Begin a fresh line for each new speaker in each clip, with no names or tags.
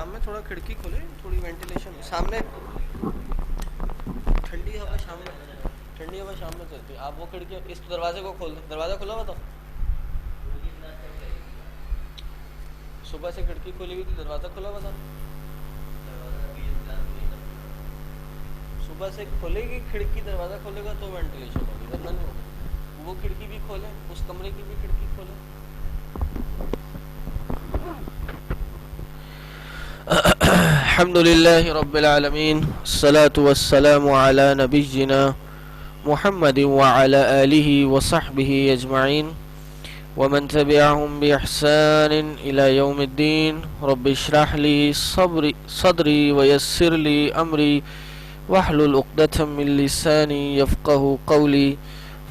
شام میں تھوڑا کھڑکی کھولے, تھوڑی وینٹیلیشن سامنے, ٹھنڈی ہوا شام میں چلتی ہے. آپ وہ کھڑکی اس دروازے کو کھول دیں, دروازہ کھلا ہوا تھا صبح سے, کھڑکی کھولی ہوئی تھی, دروازہ کھلا ہوا تھا. صبح سے کھولے گی کھڑکی, دروازہ کھولے گا تو وینٹیلیشن ہوگی, ورنہ نہیں ہوگی. وہ کھڑکی بھی کھولیں, اس کمرے کی بھی کھڑکی کھولیں. الحمد للہ رب العالمین, الصلاة والسلام علی نبینا محمد وعلى آلہ وصحبہ اجمعین ومن تبعهم بإحسان إلى يوم الدين. رب اشرح لي صدري ويسر لي أمري واحلل عقدة من لساني يفقه قولي.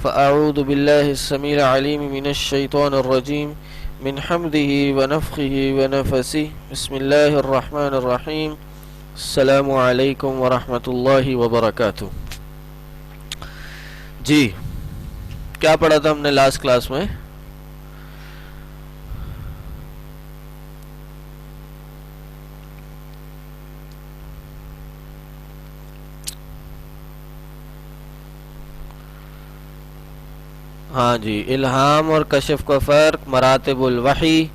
فأعوذ بالله السميع العليم من الشيطان الرجيم من حمده ونفخه ونفسه. بسم الله الرحمن الرحيم. السلام علیکم ورحمۃ اللہ وبرکاتہ. جی کیا پڑھا تھا ہم نے لاسٹ کلاس میں؟ ہاں جی, الہام اور کشف کا فرق, مراتب الوحی,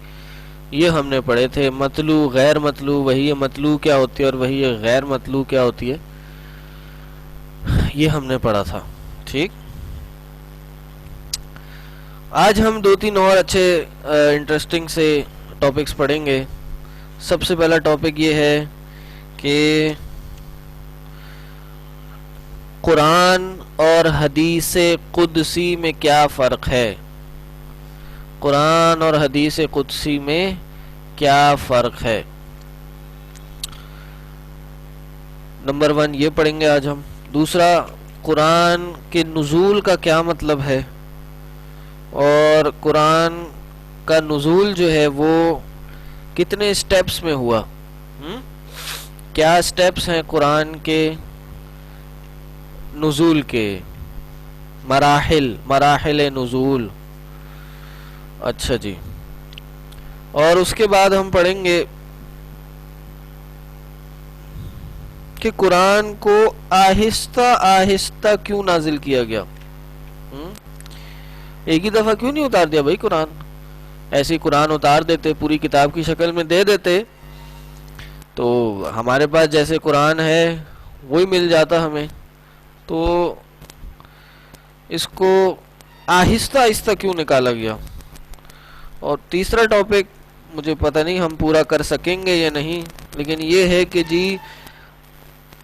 یہ ہم نے پڑھے تھے. مطلو غیر مطلو, وہی مطلو کیا ہوتی ہے اور وہی غیر مطلو کیا ہوتی ہے, یہ ہم نے پڑھا تھا. ٹھیک, آج ہم 2-3 اور اچھے انٹرسٹنگ سے ٹاپکس پڑھیں گے. سب سے پہلا ٹاپک یہ ہے کہ قرآن اور حدیث قدسی میں کیا فرق ہے. قرآن اور حدیث قدسی میں کیا فرق ہے. نمبر 1 یہ پڑھیں گے آج ہم. دوسرا, قرآن کے نزول کا کیا مطلب ہے, اور قرآن کا نزول جو ہے وہ کتنے سٹیپس میں ہوا, کیا سٹیپس ہیں قرآن کے نزول کے, مراحل نزول. اچھا جی, اور اس کے بعد ہم پڑھیں گے کہ قرآن کو آہستہ آہستہ کیوں نازل کیا گیا. ایک ہی دفعہ کیوں نہیں اتار دیا بھائی قرآن. ایسے ہی قرآن اتار دیتے, پوری کتاب کی شکل میں دے دیتے, تو ہمارے پاس جیسے قرآن ہے وہی مل جاتا ہمیں. تو اس کو آہستہ آہستہ کیوں نکالا گیا. اور تیسرا ٹاپک مجھے پتہ نہیں ہم پورا کر سکیں گے یا نہیں, لیکن یہ ہے کہ جی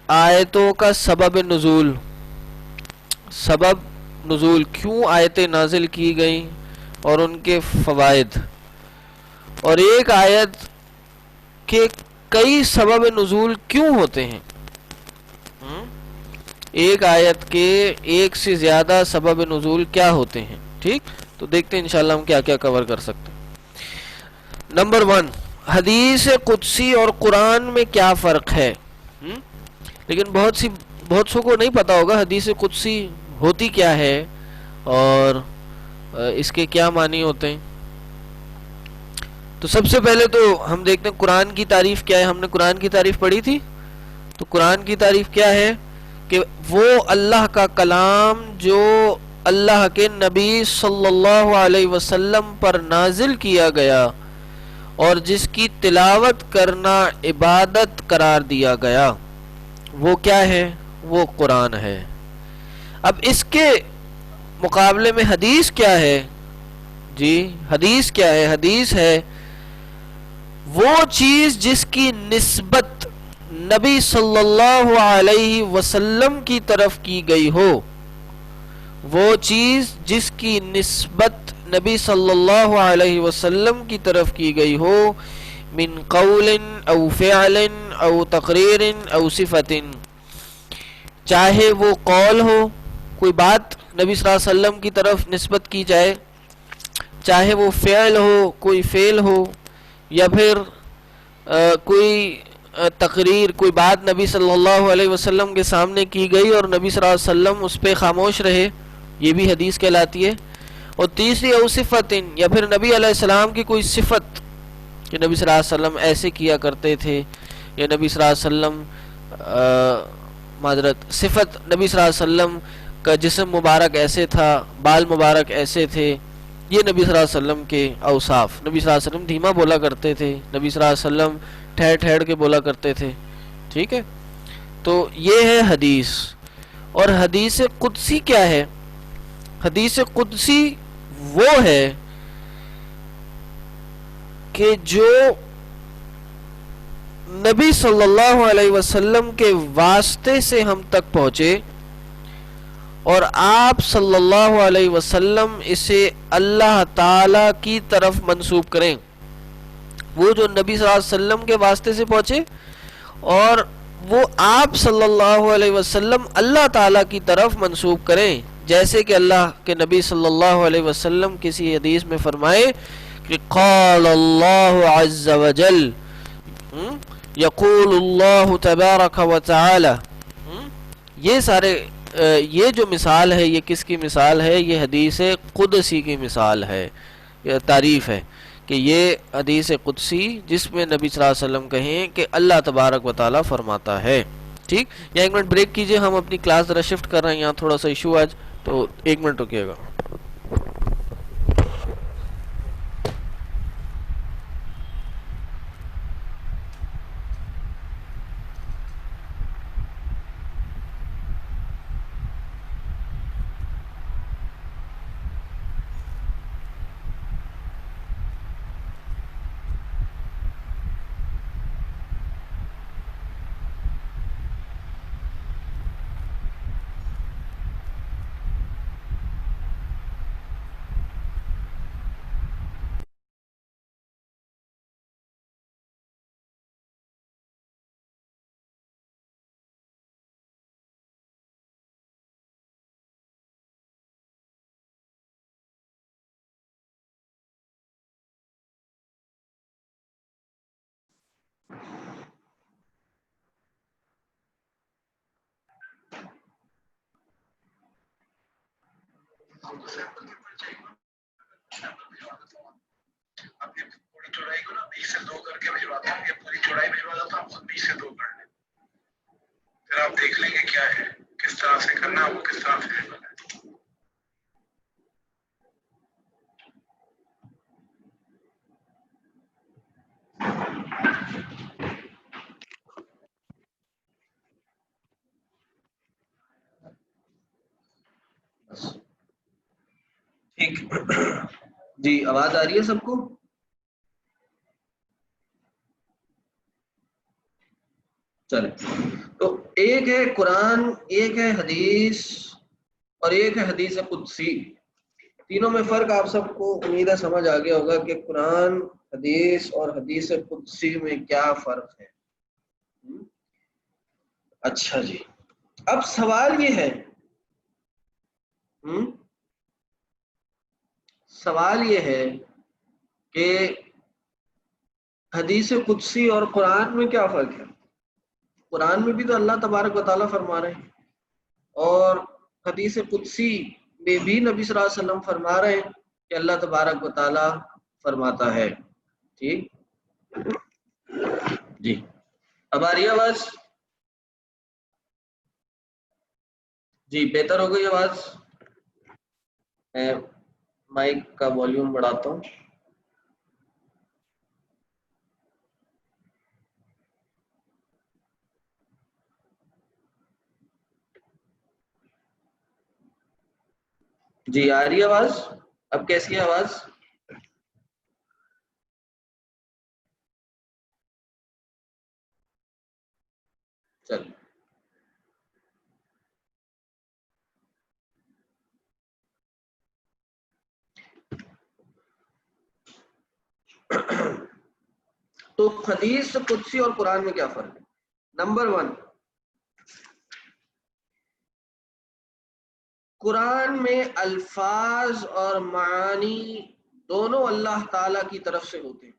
آیتوں کا سبب نزول, کیوں آیتیں نازل کی گئیں اور ان کے فوائد. اور ایک آیت کے کئی سبب نزول کیوں ہوتے ہیں, ایک آیت کے ایک سے زیادہ سبب نزول کیا ہوتے ہیں. ٹھیک, تو دیکھتے ہیں انشاءاللہ ہم کیا کیا کور کر سکتے ہیں. نمبر 1, حدیث قدسی اور قرآن میں کیا فرق ہے. لیکن بہت سو کو نہیں پتا ہوگا حدیث قدسی ہوتی کیا ہے اور اس کے کیا معنی ہوتے ہیں. تو سب سے پہلے تو ہم دیکھتے ہیں قرآن کی تعریف کیا ہے. ہم نے قرآن کی تعریف پڑھی تھی. تو قرآن کی تعریف کیا ہے کہ وہ اللہ کا کلام جو اللہ کے نبی صلی اللہ علیہ وسلم پر نازل کیا گیا اور جس کی تلاوت کرنا عبادت قرار دیا گیا, وہ کیا ہے, وہ قرآن ہے. اب اس کے مقابلے میں حدیث کیا ہے جی. حدیث کیا ہے؟ حدیث ہے وہ چیز جس کی نسبت نبی صلی اللہ علیہ وسلم کی طرف کی گئی ہو, وہ چیز جس کی نسبت نبی صلی اللہ علیہ وسلم کی طرف کی گئی ہو, من قول او فعل او تقریر او صفت, چاہے وہ قول ہو, کوئی بات نبی صلی اللہ علیہ وسلم کی طرف نسبت کی جائے, چاہے وہ فعل ہو, کوئی فعل ہو, یا پھر کوئی تقریر, کوئی بات نبی صلی اللہ علیہ وسلم کے سامنے کی گئی اور نبی صلی اللہ علیہ وسلم اس پہ خاموش رہے, یہ بھی حدیث کہلاتی ہے. اور تیسری او صفت, یا پھر نبی علیہ السلام کی کوئی صفت کہ نبی صلی اللہ علیہ وسلم ایسے کیا کرتے تھے, یا نبی صلی اللہ علیہ وسلم معذرت صفت نبی صلی اللہ علیہ وسلم کا جسم مبارک ایسے تھا، بال مبارک ایسے تھے، یہ نبی صلی اللہ علیہ وسلم کے اوصاف. نبی صلی اللہ علیہ وسلم دھیما بولا کرتے تھے، نبی صلی اللہ علیہ وسلم ٹھہر ٹھہر کے بولا کرتے تھے. ٹھیک ہے، تو یہ ہے حدیث. اور حدیث قدسی کیا ہے؟ حدیث قدسی وہ ہے کہ جو نبی صلی اللہ علیہ وسلم کے واسطے سے ہم تک پہنچے اور آپ صلی اللہ علیہ وسلم اسے اللہ تعالی کی طرف منسوب کریں. وہ جو نبی صلی اللہ علیہ وسلم کے واسطے سے پہنچے اور وہ آپ صلی اللہ علیہ وسلم اللہ تعالی کی طرف منسوب کریں، جیسے کہ اللہ کے نبی صلی اللہ علیہ وسلم کسی حدیث میں فرمائے کہ قال اللہ عز وجل، یقول اللہ تبارک و تعالی. یہ سارے یہ جو مثال ہے یہ کس کی مثال ہے؟ یہ حدیث قدسی کی مثال ہے، یہ تعریف ہے کہ یہ حدیث قدسی جس میں نبی صلی اللہ علیہ وسلم کہیں کہ اللہ تبارک و تعالی فرماتا ہے. ٹھیک، یا ایک منٹ بریک کیجئے، ہم اپنی کلاس ذرا شفٹ کر رہے ہیں، یہاں تھوڑا سا ایشو آج، تو ایک منٹ رکیے گا.
اپنی پوری چوڑائی کو نا 20 سے 2 کر کے بھجواتا ہوں، یہ پوری چوڑائی بھجوا دیتا ہوں، خود 20 سے 2 کر لیں، پھر آپ دیکھ لیں گے کیا ہے، کس طرح سے کرنا ہے، وہ کس طرح سے کرنا ہے. ٹھیک جی، آواز آ رہی ہے سب کو؟ چلے، تو ایک ہے قرآن، ایک ہے حدیث، اور ایک ہے حدیث قدسی. تینوں میں فرق آپ سب کو امید ہے سمجھ آ گیا ہوگا کہ قرآن، حدیث اور حدیث قدسی میں کیا فرق ہے. اچھا جی، اب سوال یہ ہے، سوال یہ ہے کہ حدیث قدسی اور قرآن میں کیا فرق ہے؟ قرآن میں بھی تو اللہ تبارک و تعالیٰ فرما رہے ہیں، اور حدیث قدسی میں بھی نبی صلی اللہ علیہ وسلم فرما رہے ہیں کہ اللہ تبارک و تعالیٰ فرماتا ہے. ٹھیک جی، اب آ رہی ہے آواز؟ جی، بہتر ہو گئی آواز؟ میں مائک کا والیوم بڑھاتا ہوں. جی، آ رہی ہے آواز؟ اب کیسی ہے آواز؟ چل، تو حدیث قدسی اور قرآن میں کیا فرق ہے؟ نمبر 1، قرآن میں الفاظ اور معانی دونوں اللہ تعالی کی طرف سے ہوتے ہیں.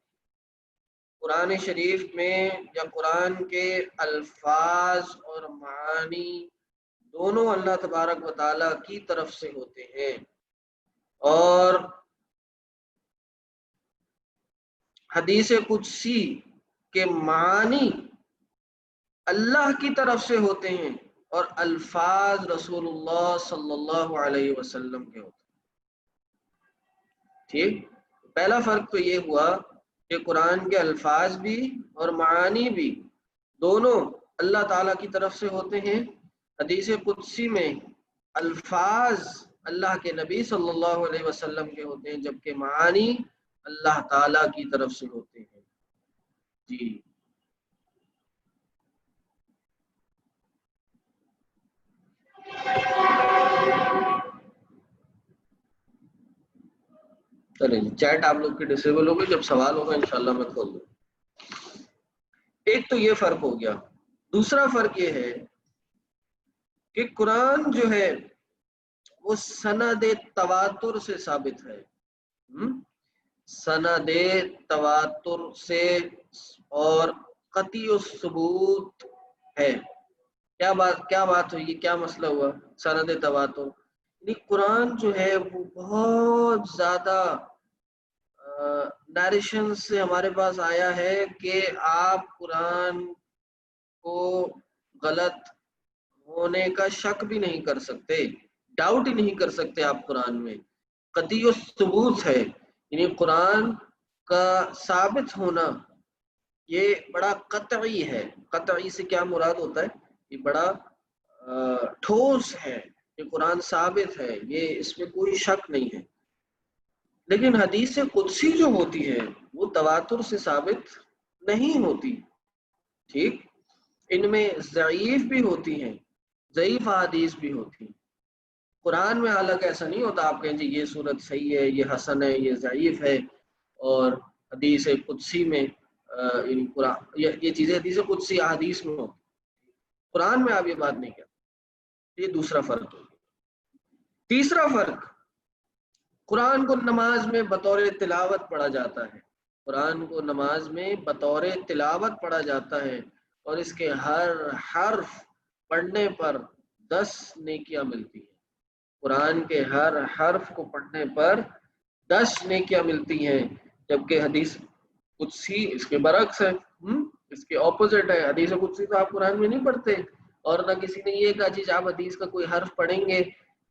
قرآن شریف میں یا قرآن کے الفاظ اور معانی دونوں اللہ تبارک و تعالی کی طرف سے ہوتے ہیں، اور حدیث قدسی کے معنی اللہ کی طرف سے ہوتے ہیں اور الفاظ رسول اللہ صلی اللہ علیہ وسلم کے ہوتے ہیں۔ ٹھیک، پہلا فرق تو یہ ہوا کہ قرآن کے الفاظ بھی اور معانی بھی دونوں اللہ تعالیٰ کی طرف سے ہوتے ہیں۔ حدیث قدسی میں الفاظ اللہ کے نبی صلی اللہ علیہ وسلم کے ہوتے ہیں، جبکہ معانی اللہ تعالیٰ کی طرف سے ہوتے ہیں۔ جی چلیں جی، چیٹ آپ لوگ کی ڈسیبل ہوگی، جب سوال ہوگا انشاءاللہ میں کھول دوں۔ ایک تو یہ فرق ہو گیا۔ دوسرا فرق یہ ہے کہ قرآن جو ہے وہ سند تواتر سے ثابت ہے، سند تواتر سے، اور قطعی الثبوت ہے۔ کیا بات ہوئی، کیا مسئلہ ہوا؟ سند تواتر یعنی قرآن جو ہے وہ بہت زیادہ نیریشن سے ہمارے پاس آیا ہے کہ آپ قرآن کو غلط ہونے کا شک بھی نہیں کر سکتے، ڈاؤٹ ہی نہیں کر سکتے آپ قرآن میں۔ قطعی الثبوت ہے، یعنی قرآن کا ثابت ہونا یہ بڑا قطعی ہے۔ قطعی سے کیا مراد ہوتا ہے؟ یہ بڑا ٹھوس ہے، یہ قرآن ثابت ہے، یہ اس میں کوئی شک نہیں ہے۔ لیکن حدیث قدسی جو ہوتی ہے وہ تواتر سے ثابت نہیں ہوتی، ٹھیک، ان میں ضعیف بھی ہوتی ہیں، ضعیف احادیث بھی ہوتی ہیں۔ قرآن میں حالانکہ ایسا نہیں ہوتا، آپ کہیں جی یہ صورت صحیح ہے، یہ حسن ہے، یہ ضعیف ہے، اور حدیث قدسی میں یہ چیزیں حدیث قدسی احادیث میں ہوتی، قرآن میں آپ یہ بات نہیں کہتے۔ یہ دوسرا فرق ہے۔ تیسرا فرق، قرآن کو نماز میں بطور تلاوت پڑھا جاتا ہے، قرآن کو نماز میں بطور تلاوت پڑھا جاتا ہے، اور اس کے ہر حرف پڑھنے پر 10 نیکیاں ملتی ہیں۔ قرآن کے ہر حرف کو پڑھنے پر 10 نیکیاں ملتی ہیں، جبکہ حدیث قدسی اس کے برعکس ہے، اس کے اپوزٹ ہے۔ حدیث قدسی تو آپ قرآن میں نہیں پڑھتے، اور نہ کسی نے یہ کہا چیز آپ حدیث کا کوئی حرف پڑھیں گے،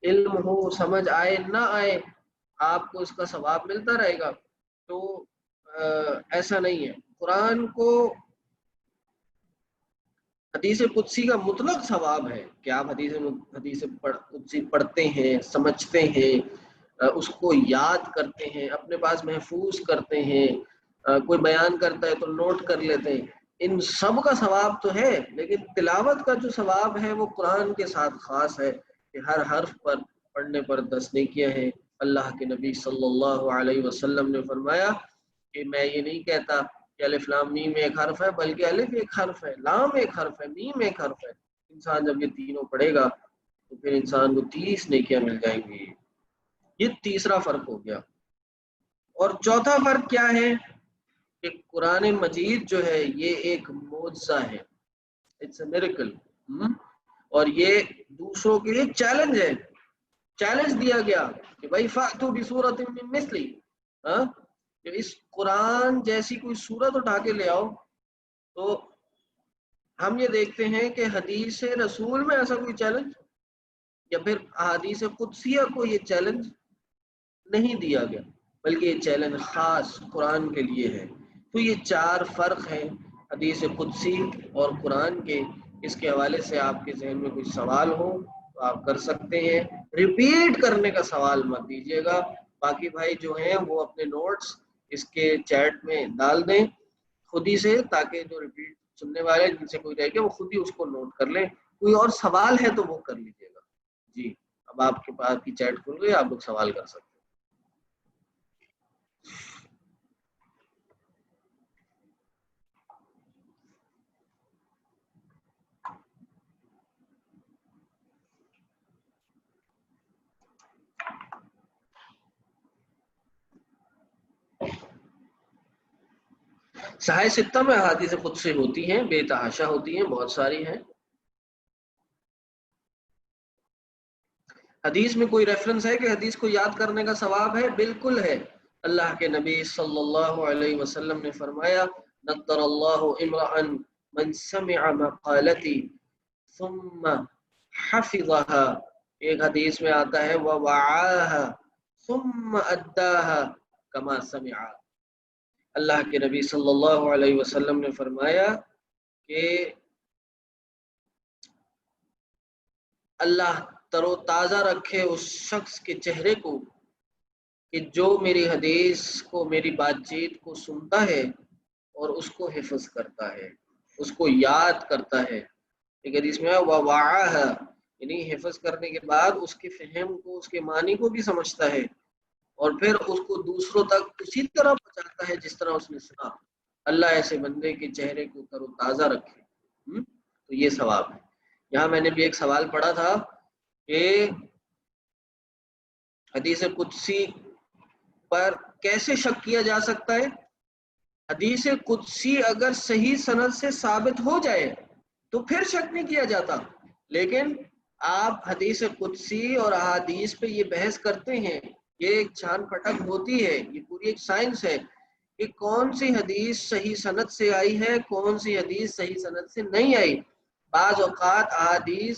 علم ہو، سمجھ آئے نہ آئے، آپ کو اس کا ثواب ملتا رہے گا۔ تو ایسا نہیں ہے۔ قرآن کو حدیث قدسی کا مطلق ثواب ہے کہ آپ حدیث قدسی پڑھتے ہیں، سمجھتے ہیں، اس کو یاد کرتے ہیں، اپنے پاس محفوظ کرتے ہیں، کوئی بیان کرتا ہے تو نوٹ کر لیتے ہیں، ان سب کا ثواب تو ہے، لیکن تلاوت کا جو ثواب ہے وہ قرآن کے ساتھ خاص ہے کہ ہر حرف پر پڑھنے پر 10 نیکیاں ہیں۔ اللہ کے نبی صلی اللہ علیہ وسلم نے فرمایا کہ میں یہ نہیں کہتا کہ الف لام میم ایک حرف ہے، بلکہ الف ایک حرف ہے، لام ایک حرف ہے، میم ایک حرف ہے۔ انسان جب یہ تینوں پڑھے گا تو پھر انسان کو 30 نیکیاں مل جائیں گی۔ یہ تیسرا فرق ہو گیا۔ اور چوتھا فرق کیا ہے کہ قرآن مجید جو ہے یہ ایک معجزہ ہے، اٹس اے میریکل، اور یہ دوسروں کے لیے چیلنج ہے۔ چیلنج دیا گیا کہ بھائی فَأْتُوا بِسُورَةٍ مِّن مِّثْلِهِ، کہ اس قرآن جیسی کوئی صورت اٹھا کے لے آؤ۔ تو ہم یہ دیکھتے ہیں کہ حدیث رسول میں ایسا کوئی چیلنج یا پھر احادیث قدسیہ کو یہ چیلنج نہیں دیا گیا، بلکہ یہ چیلنج خاص قرآن کے لیے ہے۔ تو یہ 4 فرق ہیں حدیث قدسی اور قرآن کے۔ اس کے حوالے سے آپ کے ذہن میں کوئی سوال ہو تو آپ کر سکتے ہیں، ریپیٹ کرنے کا سوال مت دیجیے گا۔ باقی بھائی جو ہیں وہ اپنے نوٹس اس کے چیٹ میں ڈال دیں خود ہی سے، تاکہ جو ریپیٹ سننے والے جن سے کوئی رہ گیا وہ خود ہی اس کو نوٹ کر لیں۔ کوئی اور سوال ہے تو وہ کر لیجیے گا۔ جی اب آپ کے پاس کی چیٹ کھل گئی، آپ لوگ سوال کر سکتے ہیں۔ صحیح ستہ میں احادیث قدسی ہوتی ہیں، بے تحاشا ہوتی ہیں، بہت ساری ہیں۔ حدیث میں کوئی ریفرنس ہے کہ حدیث کو یاد کرنے کا ثواب ہے؟ بالکل ہے۔ اللہ کے نبی صلی اللہ علیہ وسلم نے فرمایا نَضَّرَ اللَّهُ امْرَأً من سمع مقالتی ثم حفظها، ایک حدیث میں آتا ہے ووعاها ثم اداها كما سمع. اللہ کے نبی صلی اللہ علیہ وسلم نے فرمایا کہ اللہ تر و تازہ رکھے اس شخص کے چہرے کو کہ جو میری حدیث کو، میری بات چیت کو سنتا ہے اور اس کو حفظ کرتا ہے، اس کو یاد کرتا ہے. ایک حدیث میں وَوَعَاهَا، یعنی حفظ کرنے کے بعد اس کے فہم کو، اس کے معنی کو بھی سمجھتا ہے اور پھر اس کو دوسروں تک اسی طرح پہنچاتا ہے جس طرح اس نے سنا. اللہ ایسے بندے کے چہرے کو تر و تازہ رکھے. تو یہ ثواب ہے. یہاں میں نے بھی ایک سوال پڑھا تھا کہ حدیث قدسی پر کیسے شک کیا جا سکتا ہے. حدیث قدسی اگر صحیح سند سے ثابت ہو جائے تو پھر شک نہیں کیا جاتا، لیکن آپ حدیث قدسی اور احادیث پہ یہ بحث کرتے ہیں، یہ ایک چھان پھٹک ہوتی ہے، یہ پوری ایک سائنس ہے کہ کون سی حدیث صحیح سند سے آئی ہے، کون سی حدیث صحیح سند سے نہیں آئی. بعض اوقات احادیث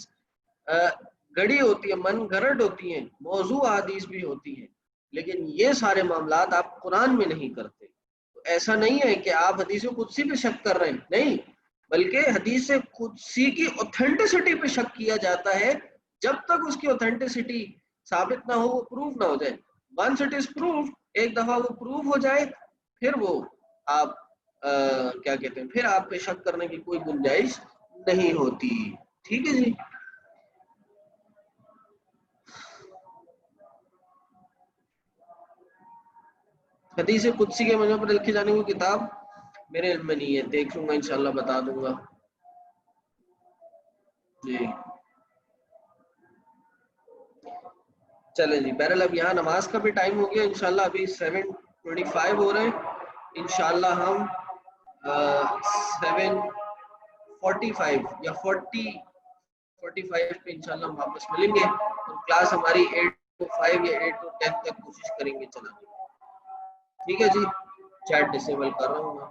گڑی ہوتی ہے، من گھڑت ہوتی ہیں، موضوع احادیث بھی ہوتی ہیں، لیکن یہ سارے معاملات آپ قرآن میں نہیں کرتے. تو ایسا نہیں ہے کہ آپ حدیث قدسی پہ شک کر رہے ہیں، نہیں، بلکہ حدیث قدسی کی اوتھینٹسٹی پہ شک کیا جاتا ہے جب تک اس کی اوتھینٹسٹی ثابت نہ ہو، وہ پروف نہ ہو جائے. ونس اٹ از پروف، ایک دفعہ وہ پروف ہو جائے پھر وہ آپ کیا کہتے ہیں، پھر آپ پہ شک کرنے کی کوئی گنجائش نہیں ہوتی. ٹھیک ہے جی. حدیث قدسی کے مجموعے پر لکھی جانے کی کتاب میرے علم میں نہیں ہے، دیکھ لوں گا انشاءاللہ، بتا دوں گا. جی چلے جی. بہرحال اب یہاں نماز کا بھی ٹائم ہو گیا انشاءاللہ، ابھی 7:25 ہو رہے ہیں. انشاءاللہ ہم 7:45 یا 40:45 پہ انشاءاللہ ہم واپس ملیں گے اور کلاس ہماری 8:05 یا 8:10 تک کوشش کریں گے چلانے. ٹھیک ہے جی. چیٹ ڈسیبل کر رہا ہوں میں.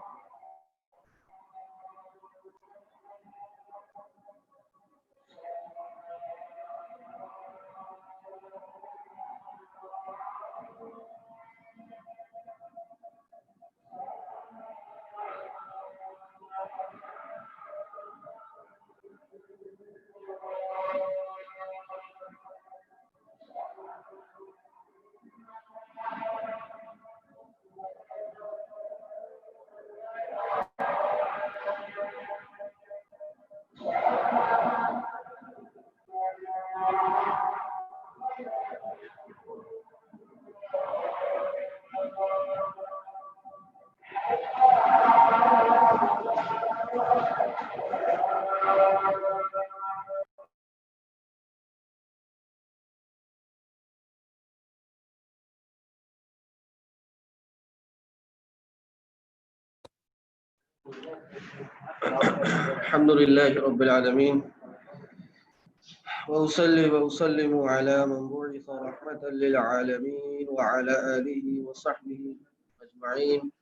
الحمد لله رب العالمين وأصلي وأسلم على من بعث رحمة للعالمين وعلى آله وصحبه أجمعين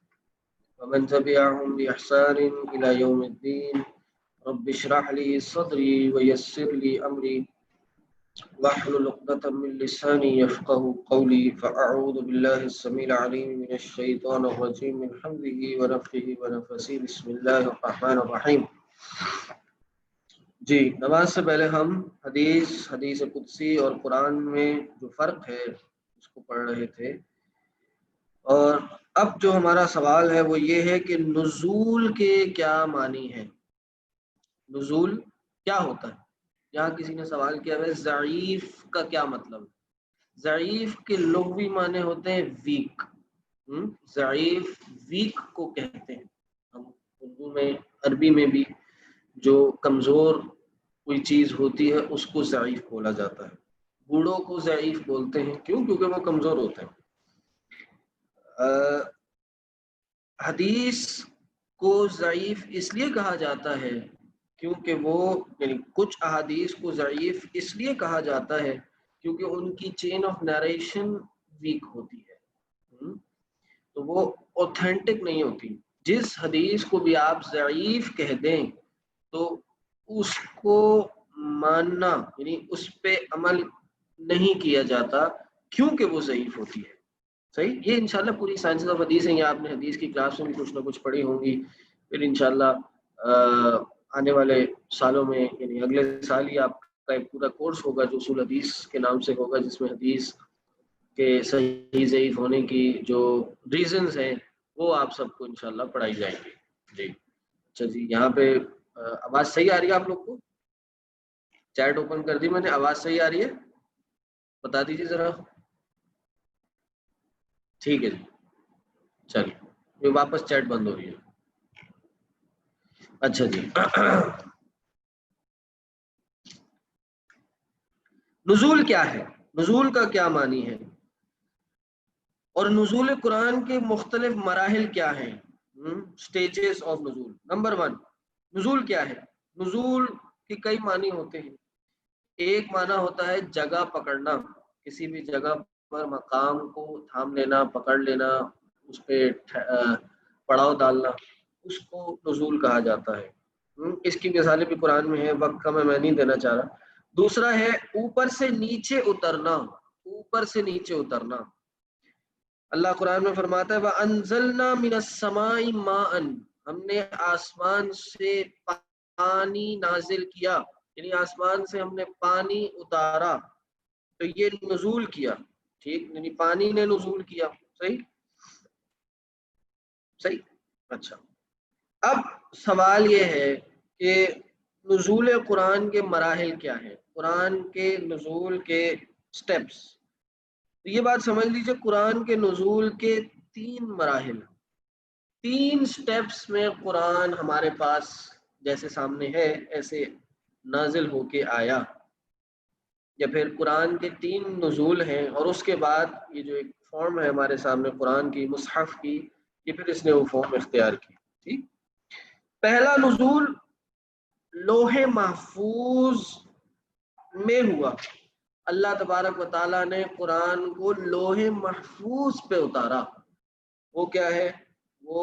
ومن تبعهم بإحسان إلى يوم الدين. رب اشرح لي صدري ويسر لي أمري واحلل عقدة من لساني يفقهوا قولي. فأعوذ بالله السميع العليم من الشيطان الرجيم من حمده ونفخه ونفثه. بسم الله الرحمن الرحيم. جی نماز سے پہلے ہم حدیث قدسی اور قرآن میں جو فرق ہے اس کو پڑھ رہے تھے، اور اب جو ہمارا سوال ہے وہ یہ ہے کہ نزول کے کیا معنی ہیں. نزول کیا ہوتا ہے؟ یہاں کسی نے سوال کیا ہے ضعیف کا کیا مطلب ہے. ضعیف کے لغوی معنی ہوتے ہیں ویک. ضعیف ویک کو کہتے ہیں ہم اردو میں، عربی میں بھی جو کمزور کوئی چیز ہوتی ہے اس کو ضعیف بولا جاتا ہے. بوڑھوں کو ضعیف بولتے ہیں، کیوں؟ کیونکہ وہ کمزور ہوتے ہیں. حدیث کو ضعیف اس لیے کہا جاتا ہے کیونکہ وہ، یعنی کچھ احادیث کو ضعیف اس لیے کہا جاتا ہے کیونکہ ان کی چین آف نریشن ویک ہوتی ہے، تو وہ اوتھینٹک نہیں ہوتی. جس حدیث کو بھی آپ ضعیف کہہ دیں تو اس کو ماننا یعنی اس پہ عمل نہیں کیا جاتا کیونکہ وہ ضعیف ہوتی ہے. صحیح. یہ انشاءاللہ پوری سائنس آف حدیث ہے، یا آپ نے حدیث کی کلاس میں بھی کچھ نہ کچھ پڑھی ہوں گی. پھر انشاءاللہ آنے والے سالوں میں یعنی اگلے سال ہی آپ کا ایک پورا کورس ہوگا جو اصول حدیث کے نام سے ہوگا، جس میں حدیث کے صحیح ضعیف ہونے کی جو ریزنز ہیں وہ آپ سب کو انشاءاللہ پڑھائی جائیں گی. جی اچھا جی. یہاں پہ آواز صحیح آ رہی ہے آپ لوگ کو؟ چیٹ اوپن کر دی میں نے، آواز صحیح آ رہی ہے؟ بتا دیجیے ذرا. ٹھیک ہے جی. چلیے واپس چیٹ بند ہو رہی ہے. اچھا جی. نزول کیا ہے؟ نزول کا کیا معنی ہے؟ اور نزول قرآن کے مختلف مراحل کیا ہیں؟ سٹیجز آف نزول. نمبر 1، نزول کیا ہے؟ نزول کے کئی معنی ہوتے ہیں. ایک معنی ہوتا ہے جگہ پکڑنا، کسی بھی جگہ پر مقام کو تھام لینا، پکڑ لینا، اس پہ پڑاؤ ڈالنا، اس کو نزول کہا جاتا ہے. اس کی مثالیں بھی قرآن میں ہے، وقت کا میں نہیں دینا چاہ رہا. دوسرا ہے اوپر سے نیچے اترنا. اوپر سے نیچے اترنا. اللہ قرآن میں فرماتا ہے وَأَنزَلْنَا مِنَ السَّمَاءِ مَاءً، ہم نے آسمان سے پانی نازل کیا، یعنی آسمان سے ہم نے پانی اتارا. تو یہ نزول کیا. ٹھیک، یعنی پانی نے نزول کیا. صحیح صحیح. اچھا، اب سوال یہ ہے کہ نزول قرآن کے مراحل کیا ہیں، قرآن کے نزول کے سٹیپس. تو یہ بات سمجھ لیجئے، قرآن کے نزول کے 3 مراحل، 3 سٹیپس میں قرآن ہمارے پاس جیسے سامنے ہے ایسے نازل ہو کے آیا. یا پھر قرآن کے 3 نزول ہیں، اور اس کے بعد یہ جو ایک فارم ہے ہمارے سامنے قرآن کی، مصحف کی، یہ پھر اس نے وہ فارم اختیار کی. ٹھیک. پہلا نزول لوح محفوظ میں ہوا. اللہ تبارک و تعالیٰ نے قرآن کو لوح محفوظ پہ اتارا. وہ کیا ہے؟ وہ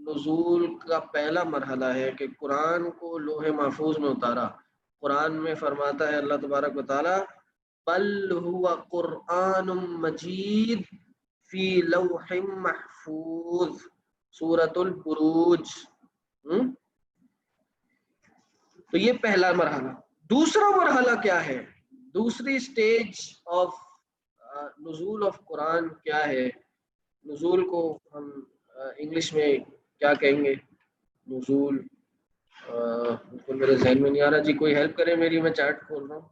نزول کا پہلا مرحلہ ہے کہ قرآن کو لوح محفوظ میں اتارا. قرآن میں فرماتا ہے اللہ تبارک و تعالیٰ بل هو قرآن مجید فی لوح محفوظ، سورۃ البروج. تو یہ پہلا مرحلہ. دوسرا مرحلہ کیا ہے؟ دوسری سٹیج آف نزول آف قرآن کیا ہے؟ نزول کو ہم انگلش میں کیا کہیں گے؟ نزول بالکل میرے ذہن میں نہیں آ رہا جی، کوئی ہیلپ کرے میری، میں چیٹ کھول رہا ہوں.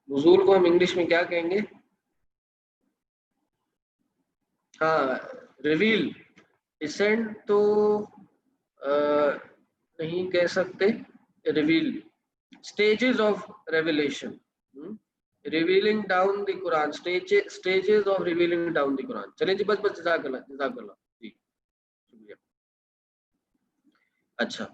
نزول کو ہم انگلش میں کیا کہیں گے؟ ہاں، ریویل. ڈسینڈ تو نہیں کہہ سکتے، reveal. Stages of revelation, revealing down the Quran, stages of revealing down the Quran. چلیں جی، بس جزاک اللہ جزاک اللہ جی، شکریہ. اچھا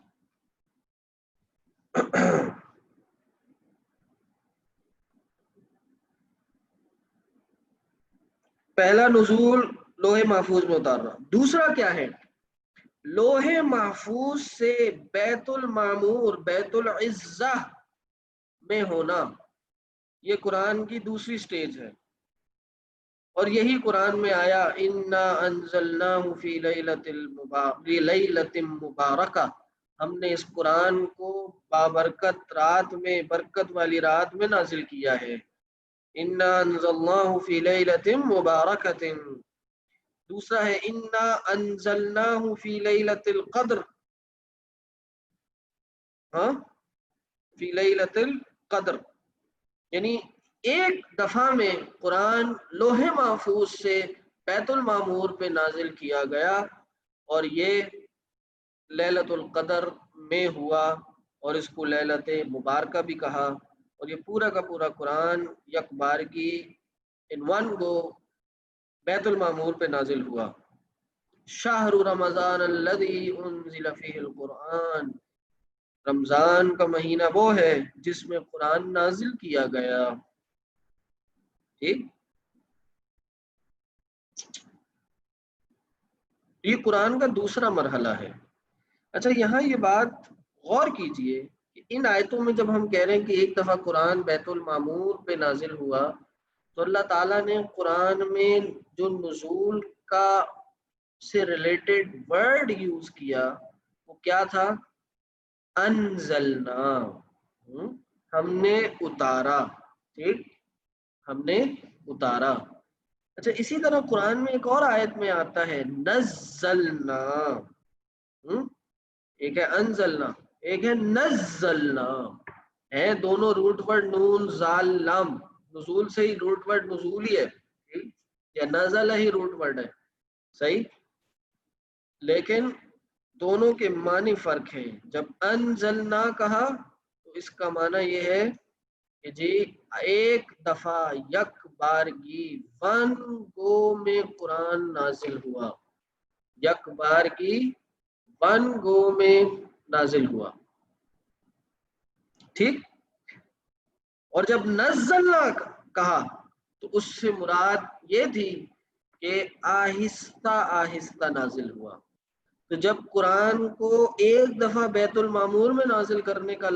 پہلا نزول لوح محفوظ میں اتارنا. دوسرا کیا ہے؟ لوح محفوظ سے بیت المعمور، بیت العزہ میں ہونا. یہ قرآن کی دوسری سٹیج ہے، اور یہی قرآن میں آیا انا انزلناہ فی لیلۃ مبارکہ، ہم نے اس قرآن کو بابرکت رات میں، برکت والی رات میں نازل کیا ہے. انا انزلناہ فی لیلۃ مبارکۃ. دوسرا ہے انا انزلناہ فی لیلۃ القدر، ہاں فی لیلۃ القدر، یعنی ایک دفعہ میں قرآن لوح محفوظ سے بیت المعمور پہ نازل کیا گیا، اور یہ لیلۃ القدر میں ہوا، اور اس کو لیلۃ مبارکہ بھی کہا. اور یہ پورا کا پورا قرآن یک بار کی ان ون گو بیت المعمور پہ نازل ہوا. شہر رمضان الذی انزل فیہ القرآن، رمضان کا مہینہ وہ ہے جس میں قرآن نازل کیا گیا. ٹھیک، یہ قرآن کا دوسرا مرحلہ ہے. اچھا یہاں یہ بات غور کیجئے کہ ان آیتوں میں جب ہم کہہ رہے ہیں کہ ایک دفعہ قرآن بیت المعمور پہ نازل ہوا تو اللہ تعالیٰ نے قرآن میں جو نزول کا سے ریلیٹڈ ورڈ یوز کیا وہ کیا تھا؟ انزلنا، ہم نے اتارا، ٹھیک، ہم نے اتارا۔ اچھا اسی طرح قرآن میں ایک اور آیت میں آتا ہے نزلنا، ایک ہے انزلنا ایک ہے نزلنا، ہے دونوں روٹ ورڈ نون زال لام، نزول سے ہی روٹ ورڈ نزول ہی ہے، ٹھیک؟ یا نزل ہی روٹ ورڈ ہے، صحیح، لیکن دونوں کے معنی فرق ہیں۔ جب انزلنا کہا تو اس کا معنی یہ ہے کہ جی ایک دفعہ یک بارگی ون گو میں قرآن نازل ہوا، یک بار کی ون گو میں نازل ہوا، ٹھیک۔ اور جب نزلنا کہا تو اس سے مراد یہ تھی کہ آہستہ آہستہ نازل ہوا۔ تو جب قرآن کو ایک دفعہ بیت المعمور میں نازل کرنے کا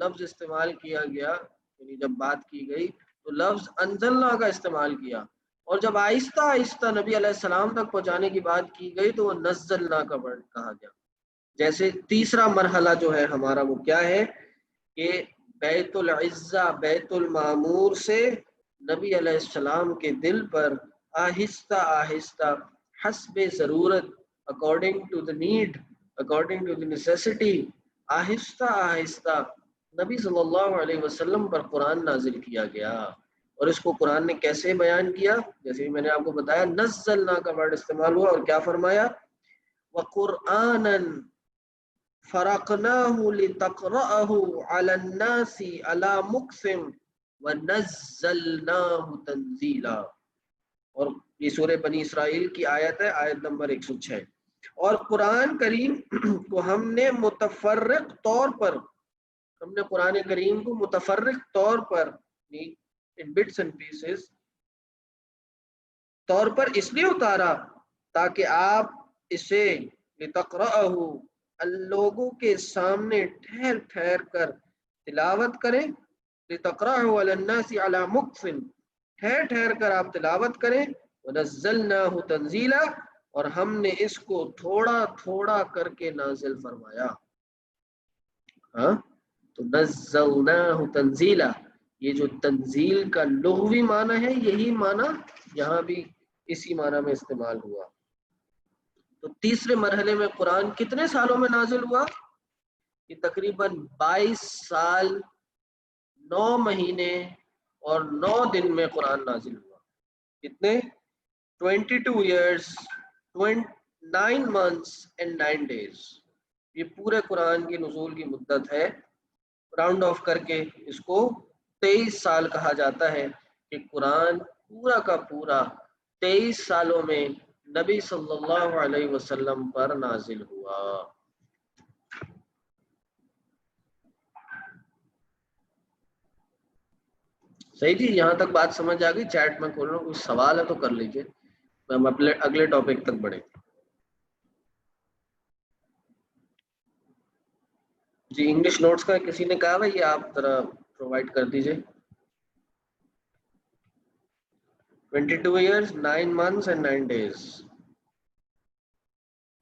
لفظ استعمال کیا گیا، یعنی جب بات کی گئی تو لفظ انزلنا کا استعمال کیا، اور جب آہستہ آہستہ نبی علیہ السلام تک پہنچانے کی بات کی گئی تو وہ نزلنا کا ورڈ کہا گیا۔ جیسے تیسرا مرحلہ جو ہے ہمارا وہ کیا ہے کہ بیت العزہ بیت المعمور سے نبی علیہ السلام کے دل پر آہستہ آہستہ حسب ضرورت، according to the need, according to the necessity، آہستہ آہستہ نبی صلی اللہ علیہ وسلم پر قرآن نازل کیا گیا۔ اور اس کو قرآن نے کیسے بیان کیا؟ جیسے میں نے آپ کو بتایا نزلنا کا ورڈ استعمال ہوا، اور کیا فرمایا؟ وَقُرْآنًا فَرَقْنَاهُ لِتَقْرَأَهُ عَلَى النَّاسِ عَلَى مُكْثٍ وَنَزَّلْنَاهُ تَنزِيلًا۔ اور یہ سورہ بنی اسرائیل کی آیت ہے، آیت نمبر 106۔ اور قرآن کریم کو ہم نے متفرق طور پر، ہم نے قرآن کریم کو متفرق طور پر in bits and pieces طور پر اس لیے اتارا تاکہ آپ اسے لتقرأہ لوگوں کے سامنے ٹھہر ٹھہر کر تلاوت کریں، لتقرأہ علی الناس علی مکث، ٹھہر ٹھہر کر آپ تلاوت کریں، ونزلناہ تنزیلا، اور ہم نے اس کو تھوڑا تھوڑا کر کے نازل فرمایا۔ ہاں تو نزلناہ تنزیلا، یہ جو تنزیل کا لغوی معنی ہے یہی معنی یہاں بھی اسی معنی میں استعمال ہوا۔ تو تیسرے مرحلے میں قرآن کتنے سالوں میں نازل ہوا؟ یہ تقریباً 22 سال 9 مہینے اور 9 دن میں قرآن نازل ہوا۔ کتنے؟ 22 years 9 months and 9 days، یہ پورے قرآن کی نزول کی مدت ہے۔ راؤنڈ آف کر کے اس کو 23 سال کہا جاتا ہے کہ قرآن پورا کا پورا 23 سالوں میں نبی صلی اللہ علیہ وسلم پر نازل ہوا۔ صحیح جی، یہاں تک بات سمجھ آ گئی؟ چیٹ میں کھول رہا ہوں، کوئی سوال ہے تو کر لیجئے، ہم اگلے ٹاپک تک بڑھیں۔ جی انگلش نوٹس کا کسی نے کہا بھائی یہ آپ ذرا پرووائڈ کر دیجئے۔ 22 years 9 months and 9 days۔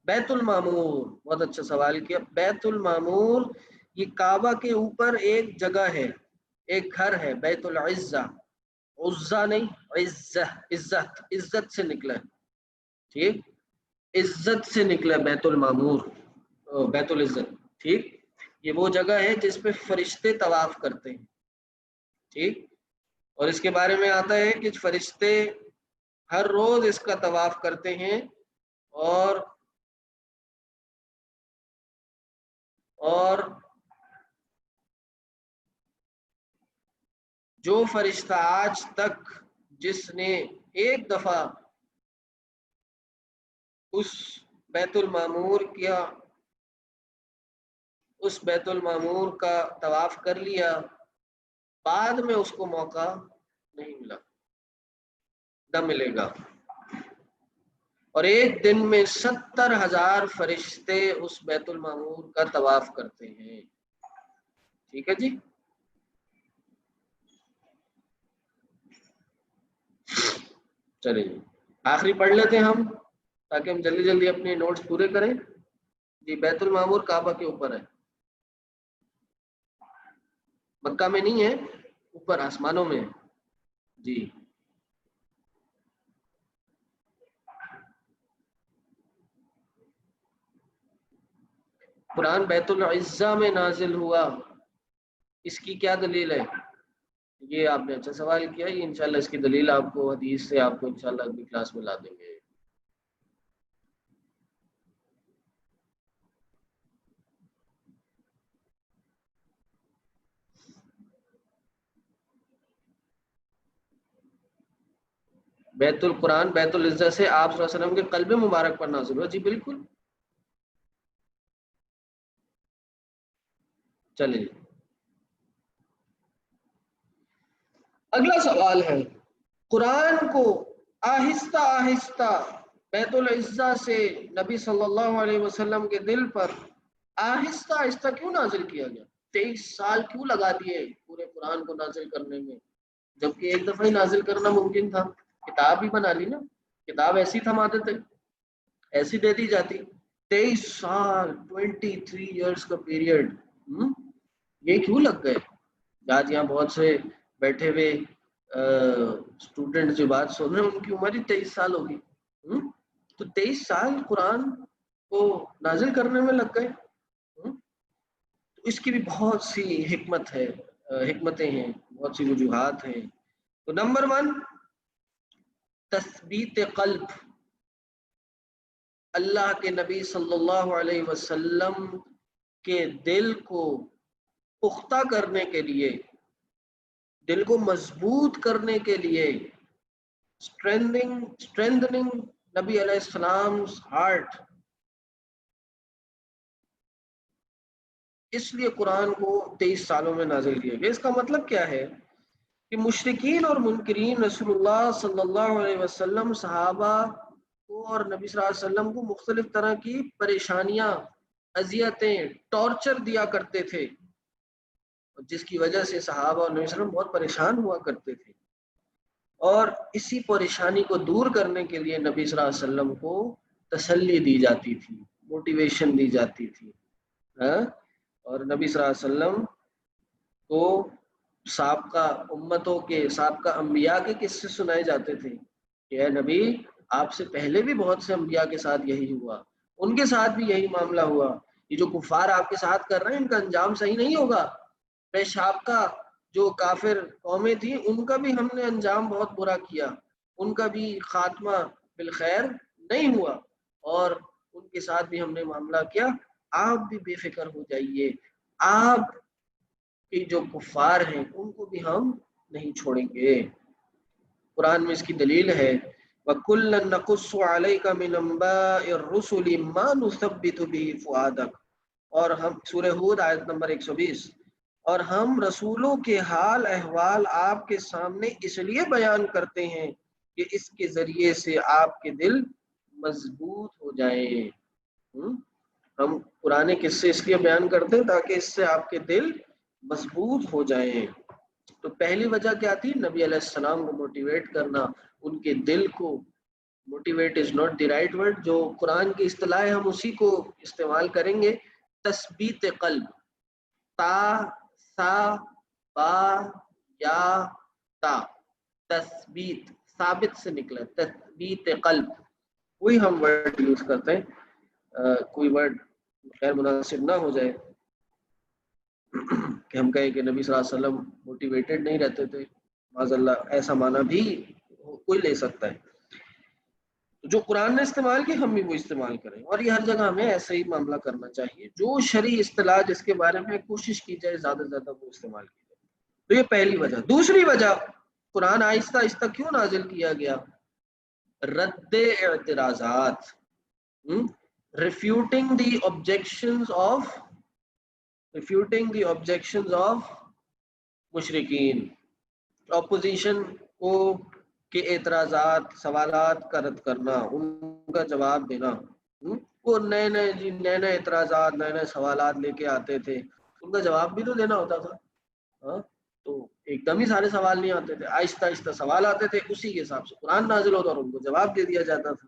بیت المعمور، بہت اچھا سوال کیا۔ بیت المعمور یہ کعبہ کے اوپر ایک جگہ ہے، ایک گھر ہے، بیت العزہ، عزہ نہیں، عزہ، عزت، عزت سے نکلا ہے، ٹھیک، عزت سے نکلا بیت المعمور، بیت العزت، ٹھیک۔ یہ وہ جگہ ہے جس پہ فرشتے طواف کرتے ہیں، ٹھیک، اور اس کے بارے میں آتا ہے کہ فرشتے ہر روز اس کا طواف کرتے ہیں، اور جو فرشتہ آج تک جس نے ایک دفعہ اس بیت المعمور کا طواف کر لیا، بعد میں اس کو موقع نہیں ملا، نہ ملے گا۔ اور ایک دن میں 70,000 فرشتے اس بیت المعمور کا طواف کرتے ہیں. ٹھیک ہے جی. چلے جی آخری پڑھ لیتے ہیں ہم تاکہ ہم جلدی جلدی اپنے نوٹس پورے کریں. جی بیت المعمور کعبہ کے اوپر ہے، مکہ میں نہیں ہے، اوپر آسمانوں میں ہے. جی قرآن بیت العزہ میں نازل ہوا، اس کی کیا دلیل ہے؟ یہ آپ نے اچھا سوال کیا. یہ انشاءاللہ اس کی دلیل آپ کو حدیث سے آپ کو انشاءاللہ اگلی کلاس میں لا دیں گے. بیت القرآن بیت العزہ سے آپ صلی اللہ علیہ وسلم کے قلب مبارک پر نازل ہوا. جی بالکل. چلے جی اگلا سوال ہے، قرآن کو آہستہ آہستہ بیت العزہ سے نبی صلی اللہ علیہ وسلم کے دل پر آہستہ آہستہ کیوں نازل کیا گیا؟ 23 سال کیوں لگا دیے پورے قرآن کو نازل کرنے میں، جبکہ ایک دفعہ ہی نازل کرنا ممکن تھا؟ کتاب ہی بنا لی نا، کتاب ایسی تھما دیتے، ایسی دے دی جاتی. 23 سال 23 ایئرس کا پیریڈ یہ کیوں لگ گئے؟ آج یہاں بہت سے بیٹھے ہوئے اسٹوڈنٹ جو بات سن رہے ہیں ان کی عمر ہی 23 سال ہوگی. تو 23 سال قرآن کو نازل کرنے میں لگ گئے. تو اس کی بھی بہت سی حکمتیں ہیں، بہت سی وجوہات ہیں. تو نمبر 1 تثبیت قلب. اللہ کے نبی صلی اللہ علیہ وسلم کے دل کو پختہ کرنے کے لیے، دل کو مضبوط کرنے کے لیے، strengthening نبی علیہ السلام ہارٹ، اس لیے قرآن کو 23 سالوں میں نازل کیا گیا. اس کا مطلب کیا ہے کہ مشرکین اور منکرین رسول اللہ صلی اللہ علیہ وسلم، صحابہ کو اور نبی صلی اللہ علیہ وسلم کو مختلف طرح کی پریشانیاں، اذیتیں، ٹارچر دیا کرتے تھے، جس کی وجہ سے صحابہ اور نبی صلی اللہ علیہ وسلم بہت پریشان ہوا کرتے تھے. اور اسی پریشانی کو دور کرنے کے لیے نبی صلی اللہ علیہ وسلم کو تسلی دی جاتی تھی، موٹیویشن دی جاتی تھی. اور نبی صلی اللہ علیہ وسلم کو سابقہ امتوں کے، سابقہ انبیاء کے قصے سنائے جاتے تھے کہ اے نبی آپ سے پہلے بھی بہت سے انبیاء کے ساتھ یہی ہوا، ان کے ساتھ بھی یہی معاملہ ہوا. یہ جو کفار آپ کے ساتھ کر رہے ہیں ان کا انجام صحیح نہیں ہوگا. سابقہ جو کافر قومیں تھیں ان کا بھی ہم نے انجام بہت برا کیا، ان کا بھی خاتمہ بالخیر نہیں ہوا، اور ان کے ساتھ بھی ہم نے معاملہ کیا. آپ بھی بے فکر ہو جائیے، آپ کہ جو کفار ہیں ان کو بھی ہم نہیں چھوڑیں گے. قرآن میں اس کی دلیل ہے وَكُلًّا نَقُصُّ عَلَيْكَ مِنْ أَنْبَاءِ الرُّسُلِ مَا نُثَبِّتُ بِهِ فُؤَادَكَ. اور ہم سورہ ہود آیت نمبر 120، اور ہم رسولوں کے حال احوال آپ کے سامنے اس لیے بیان کرتے ہیں کہ اس کے ذریعے سے آپ کے دل مضبوط ہو جائیں. ہم پرانے قصے اس لیے بیان کرتے ہیں تاکہ اس سے آپ کے دل مضبوط ہو جائیں. تو پہلی وجہ کیا تھی؟ نبی علیہ السلام کو موٹیویٹ کرنا، ان کے دل کو. Motivate is not the right word, جو قرآن کی اصطلاح ہے ہم اسی کو استعمال کریں گے. تثبیت قلب، تا سا با یا تا، تثبیت ثابت سے نکلا، تثبیت قلب، وہی ہم ورڈ یوز کرتے ہیں. کوئی ورڈ غیر مناسب نہ ہو جائے کہ ہم کہیں کہ نبی صلی اللہ علیہ وسلم موٹیویٹڈ نہیں رہتے تھے، معاذ اللہ، ایسا معنی بھی کوئی لے سکتا ہے. جو قرآن نے استعمال کی ہم بھی وہ استعمال کریں، اور یہ ہر جگہ ہمیں ایسا ہی معاملہ کرنا چاہیے. جو شرعی اصطلاح جس کے بارے میں کوشش کی جائے زیادہ سے زیادہ وہ استعمال کی جائے. تو یہ پہلی وجہ. دوسری وجہ قرآن آہستہ آہستہ کیوں نازل کیا گیا؟ رد اعتراضات، refuting the objections of مشرکین. اپوزیشن کو کہ اعتراضات سوالات کا رد کرنا، ان کا جواب دینا. وہ نئے نئے اعتراضات نئے نئے سوالات لے کے آتے تھے، ان کا جواب بھی تو دینا ہوتا تھا. ہاں تو ایک دم ہی سارے سوال نہیں آتے تھے، آہستہ آہستہ سوال آتے تھے، اسی کے حساب سے قرآن نازل ہوتا اور ان کو جواب دے دیا جاتا تھا.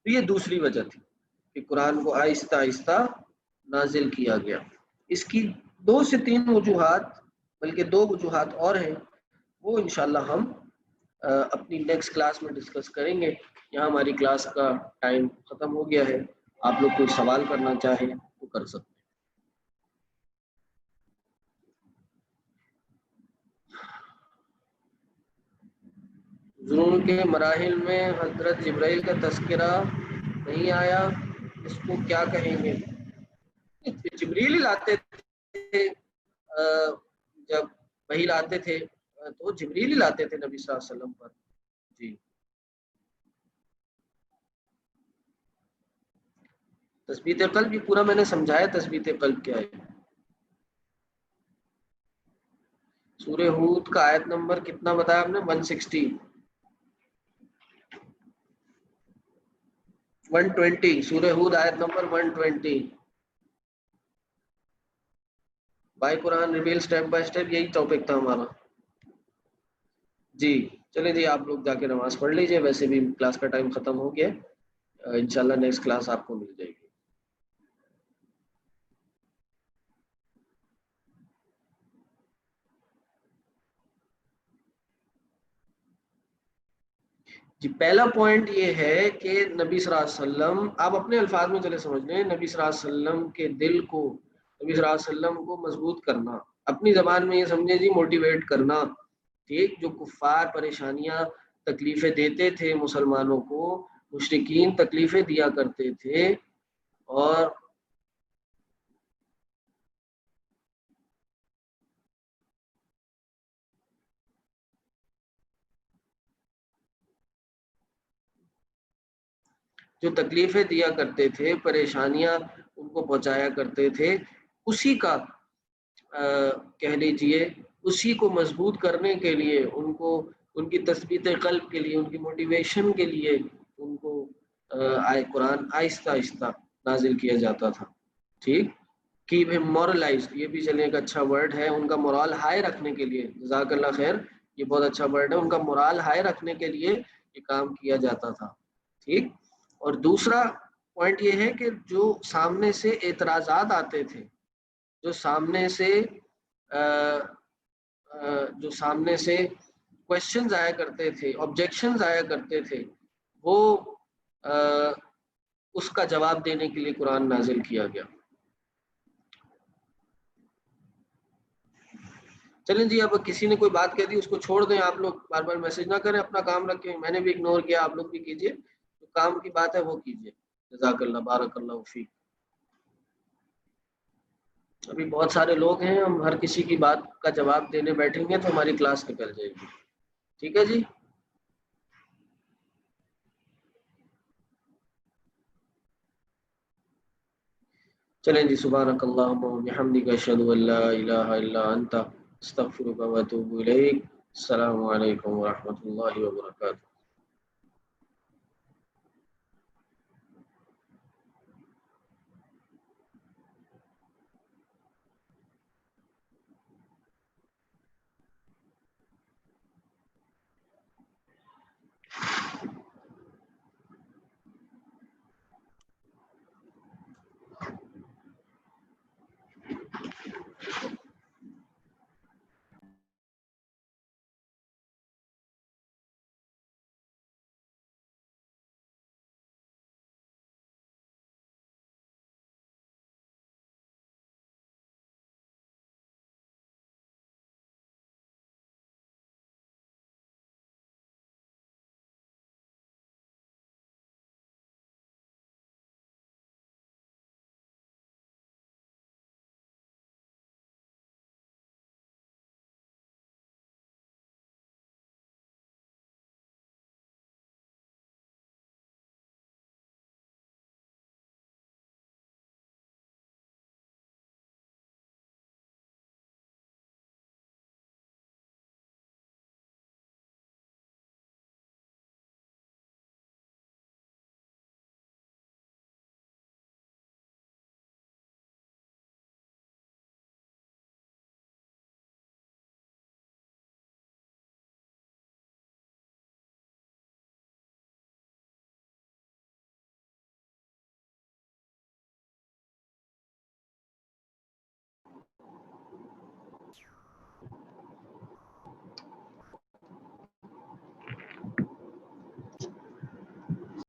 تو یہ دوسری وجہ تھی کہ قرآن کو آہستہ آہستہ نازل کیا گیا. اس کی 2 سے 3 وجوہات، بلکہ 2 وجوہات اور ہیں، وہ انشاءاللہ ہم اپنی نیکسٹ کلاس میں ڈسکس کریں گے. یہاں ہماری کلاس کا ٹائم ختم ہو گیا ہے. آپ لوگ کوئی سوال کرنا چاہیں تو کر سکتے ہیں. ظہور کے مراحل میں حضرت جبرائیل کا تذکرہ نہیں آیا، اس کو کیا کہیں گے؟ جبریل ہی لاتے تھے، جب وحی لاتے تھے تو جبریل ہی لاتے تھے نبی صلی اللہ علیہ وسلم پر. جی تثبیت قلب بھی پورا میں نے سمجھایا. تثبیت قلب کیا ہے؟ سورہ ہود کا آیت نمبر کتنا بتایا آپ نے؟ 160 120. سورہ ہود آیت number 120. By Quran reveal step by step, یہی ٹاپک تھا ہمارا. جی چلیں جی، آپ لوگ جا کے نماز پڑھ لیجئے. ویسے بھی کلاس کا ٹائم ختم ہو گیا. انشاءاللہ نیکسٹ کلاس آپ کو مل جائے گی. جی پہلا پوائنٹ یہ ہے کہ نبی صلی اللہ علیہ وسلم، آپ اپنے الفاظ میں چلے سمجھ لیں، نبی صلی اللہ علیہ وسلم کے دل کو، نبی صلی اللہ علیہ وسلم کو مضبوط کرنا. اپنی زبان میں یہ سمجھے جی موٹیویٹ کرنا. ٹھیک، جو کفار پریشانیاں تکلیفیں دیتے تھے مسلمانوں کو، مشرکین تکلیفیں دیا کرتے تھے، اور جو تکلیفیں دیا کرتے تھے، پریشانیاں ان کو پہنچایا کرتے تھے، اسی کا کہہ لیجئے اسی کو مضبوط کرنے کے لیے، ان کو ان کی تثبیت قلب کے لیے، ان کی موٹیویشن کے لیے ان کو قرآن آہستہ آہستہ نازل کیا جاتا تھا. ٹھیک، کیپ ہم مورلائز، یہ بھی چلے ایک اچھا ورڈ ہے، ان کا مورال ہائی رکھنے کے لیے. جزاک اللہ خیر، یہ بہت اچھا ورڈ ہے. ان کا مورال ہائی رکھنے کے لیے یہ کام کیا جاتا تھا. ٹھیک، اور دوسرا پوائنٹ یہ ہے کہ جو سامنے سے اعتراضات آتے تھے، جو سامنے سے کوشچنز آیا کرتے تھے، آبجیکشنز آیا کرتے تھے، وہ اس کا جواب دینے کے لیے قرآن نازل کیا گیا. چلیں جی، اب کسی نے کوئی بات کہہ دی اس کو چھوڑ دیں. آپ لوگ بار بار میسج نہ کریں، اپنا کام رکھیں. میں نے بھی اگنور کیا، آپ لوگ بھی کیجئے. جو کام کی بات ہے وہ کیجئے. جزاک اللہ، بارک اللہ فیک. ابھی بہت سارے لوگ ہیں، ہم ہر کسی کی بات کا جواب دینے بیٹھیں گے تو ہماری کلاس نکل جائے گی. ٹھیک ہے جی. چلیں جی، سبحانک اللہم و بحمدک، اشہد ان لا الہ الا انت، استغفرک و اتوب الیک. السلام علیکم ورحمۃ اللہ وبرکاتہ.